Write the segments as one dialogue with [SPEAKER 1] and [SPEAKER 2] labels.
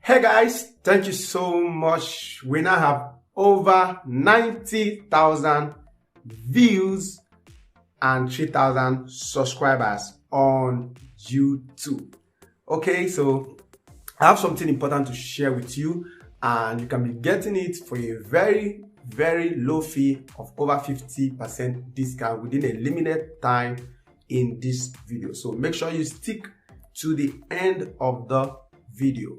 [SPEAKER 1] Hey guys, thank you so much. We now have over 90,000 views and 3,000 subscribers on YouTube. Okay, so I have something important to share with you, and you can be getting it for a very low fee of over 50% discount within a limited time in this video. So make sure you stick to the end of the video.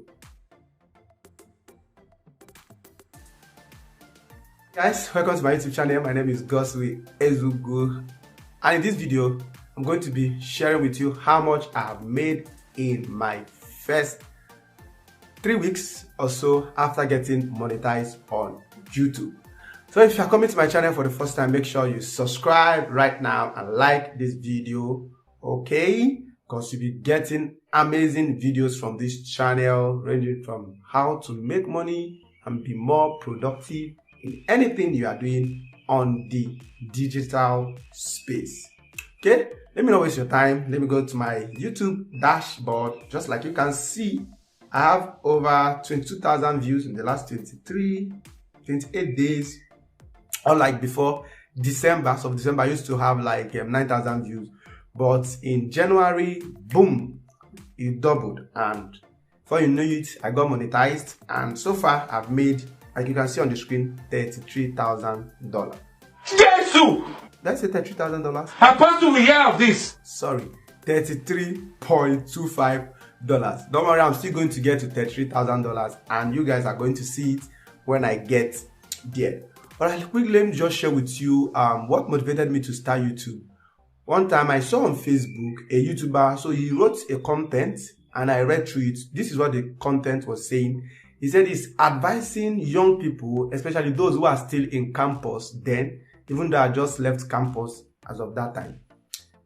[SPEAKER 1] Guys, welcome to my YouTube channel. My name is Goswe Ezugo, and in this video I'm going to be sharing with you how much I have made in my first 3 weeks or so after getting monetized on YouTube. So if you are coming to my channel for the first time, make sure you subscribe right now and like this video, okay? Because you'll be getting amazing videos from this channel, ranging from how to make money and be more productive in anything you are doing on the digital space. Okay, let me not waste your time. Let me go to my YouTube dashboard. Just like you can see, I have over 22,000 views in the last 28 days. Unlike before December, so December I used to have like 9,000 views, but in January, boom, it doubled, and before you know it, I got monetized, and so far I've made, like you can see on the screen, $33,000.
[SPEAKER 2] Jesus!
[SPEAKER 1] Did I say $33,000?
[SPEAKER 2] How fast do we hear of this?
[SPEAKER 1] Sorry, $33.25. Don't worry, I'm still going to get to $33,000, and you guys are going to see it when I get there. But quickly, let me just share with you what motivated me to start YouTube. One time I saw on Facebook a YouTuber, so he wrote a content and I read through it. This is what the content was saying. He said he's advising young people, especially those who are still in campus then, even though I just left campus as of that time,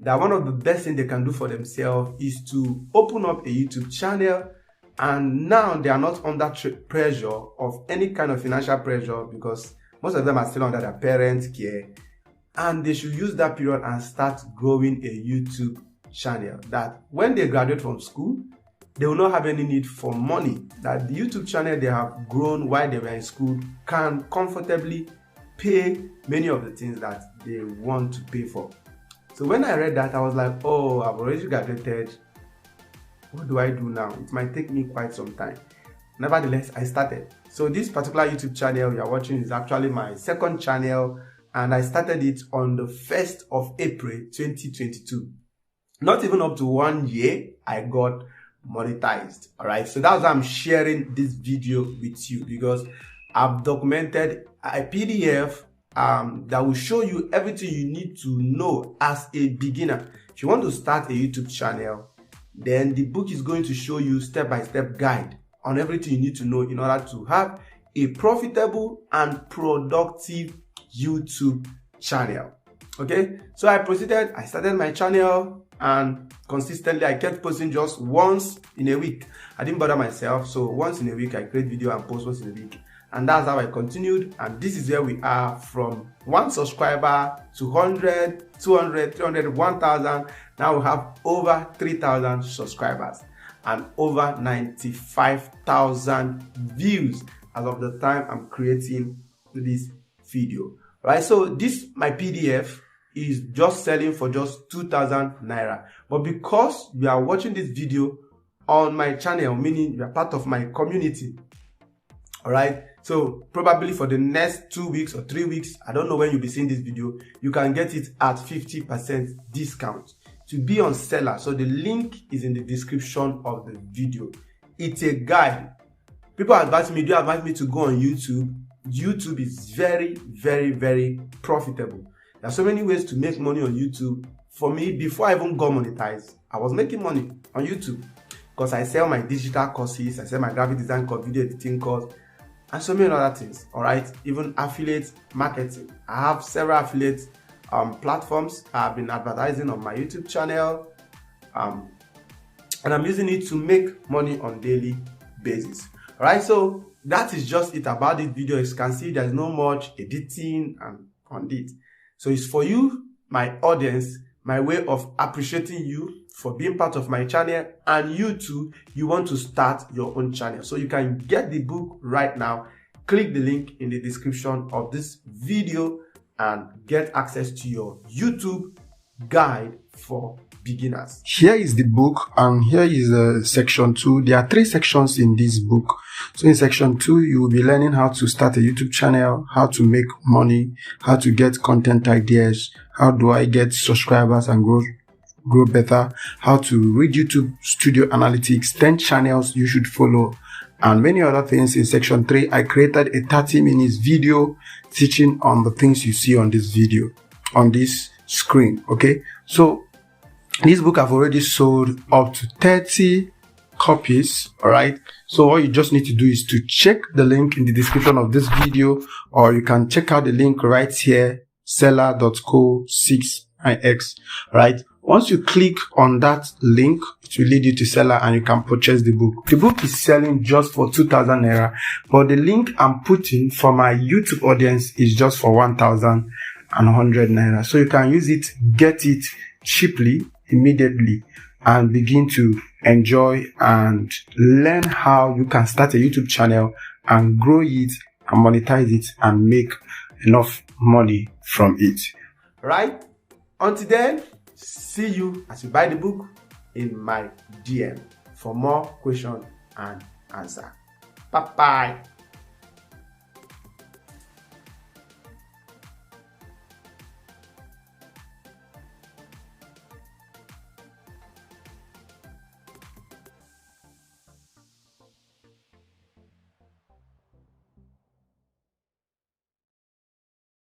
[SPEAKER 1] that one of the best things they can do for themselves is to open up a YouTube channel, and now they are not under pressure of any kind of financial pressure, because most of them are still under their parents' care, and they should use that period and start growing a YouTube channel, that when they graduate from school, they will not have any need for money, that the YouTube channel they have grown while they were in school can comfortably pay many of the things that they want to pay for. So when I read that, I was like, oh, I've already graduated. What do I do now? It might take me quite some time. Nevertheless, I started. So this particular YouTube channel you are watching is actually my second channel, and I started it on the 1st of April 2022. Not even up to 1 year, I got monetized. All right, so that's why I'm sharing this video with you, because I've documented a PDF that will show you everything you need to know as a beginner. If you want to start a YouTube channel, then the book is going to show you step-by-step guide on everything you need to know in order to have a profitable and productive YouTube channel. Okay, so I started my channel, and consistently I kept posting just once in a week. I didn't bother myself, so once in a week I create video and post once in a week, and that's how I continued. And this is where we are, from 1 subscriber to 100, 200, 300, 1,000. Now we have over 3,000 subscribers and over 95,000 views as of the time I'm creating this video. Right, so this, my PDF, is just selling for just 2,000 naira. But because you are watching this video on my channel, meaning you are part of my community, all right, so probably for the next 2 weeks or 3 weeks, I don't know when you'll be seeing this video, you can get it at 50% discount to be on seller. So the link is in the description of the video. It's a guide. People advise me, do advise me to go on YouTube. YouTube is very profitable. There are so many ways to make money on YouTube. For me, before I even got monetized, I was making money on YouTube because I sell my digital courses, I sell my graphic design course, video editing course, and so many other things. All right, even affiliate marketing. I have several affiliate platforms. I've been advertising on my YouTube channel, and I'm using it to make money on daily basis. All right, so that is just it about this video. As you can see, there's no much editing and on it. So it's for you, my audience, my way of appreciating you for being part of my channel, and you too, you want to start your own channel. So you can get the book right now. Click the link in the description of this video and get access to your YouTube guide for beginners. Here is the book, and here is section 2. There are 3 sections in this book. So in section 2, you will be learning how to start a YouTube channel, how to make money, how to get content ideas, how do I get subscribers and grow better, how to read YouTube Studio Analytics, 10 channels you should follow, and many other things. In section 3, I created a 30 minutes video teaching on the things you see on this video, on this screen. Okay, so this book I've already sold up to 30 copies. All right, so all you just need to do is to check the link in the description of this video, or you can check out the link right here, seller.co6ix. Right, once you click on that link, it will lead you to Seller and you can purchase the book. The book is selling just for 2,000 naira, but the link I'm putting for my YouTube audience is just for 1,100 naira. So you can use it, get it cheaply, immediately, and begin to enjoy and learn how you can start a YouTube channel and grow it and monetize it and make enough money from it. Right? Until then, see you as you buy the book in my DM for more question and answer. Bye bye.